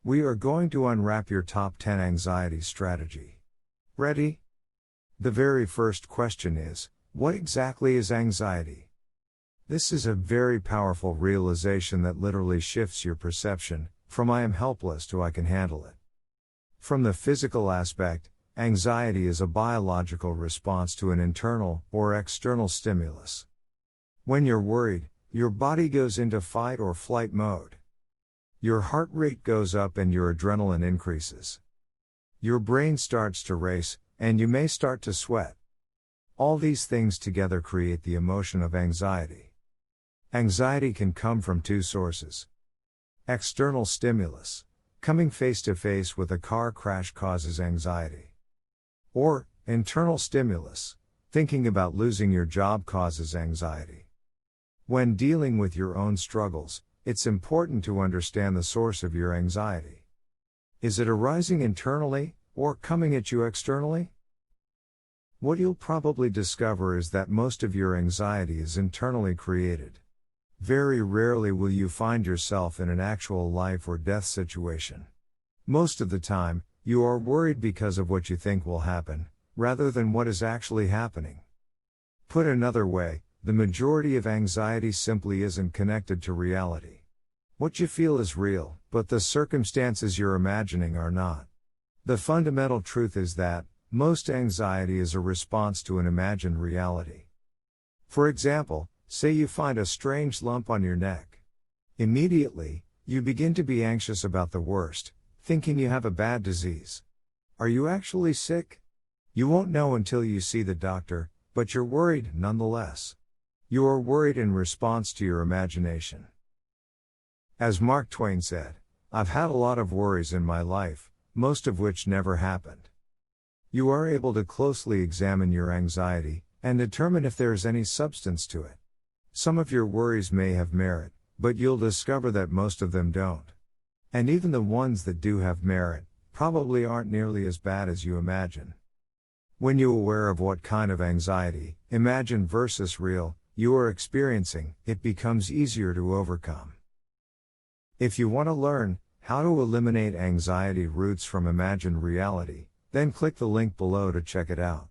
We are going to unwrap your top 10 anxiety strategy. Ready? The very first question is, what exactly is anxiety? This is a very powerful realization that literally shifts your perception, from I am helpless to I can handle it. From the physical aspect, anxiety is a biological response to an internal or external stimulus. When you're worried, your body goes into fight or flight mode. Your heart rate goes up and your adrenaline increases. Your brain starts to race, and you may start to sweat. All these things together create the emotion of anxiety. Anxiety can come from two sources. External stimulus. Coming face to face with a car crash causes anxiety. Or, internal stimulus. Thinking about losing your job causes anxiety. When dealing with your own struggles, it's important to understand the source of your anxiety. Is it arising internally, or coming at you externally? What you'll probably discover is that most of your anxiety is internally created. Very rarely will you find yourself in an actual life or death situation. Most of the time, you are worried because of what you think will happen, rather than what is actually happening. Put another way, the majority of anxiety simply isn't connected to reality. What you feel is real, but the circumstances you're imagining are not. The fundamental truth is that, most anxiety is a response to an imagined reality. For example, say you find a strange lump on your neck. Immediately, you begin to be anxious about the worst, thinking you have a bad disease. Are you actually sick? You won't know until you see the doctor, but you're worried nonetheless. You are worried in response to your imagination. As Mark Twain said, I've had a lot of worries in my life, most of which never happened. You are able to closely examine your anxiety, and determine if there is any substance to it. Some of your worries may have merit, but you'll discover that most of them don't. And even the ones that do have merit, probably aren't nearly as bad as you imagine. When you're aware of what kind of anxiety, imagined versus real, you are experiencing, it becomes easier to overcome. If you want to learn how to eliminate anxiety roots from imagined reality, then click the link below to check it out.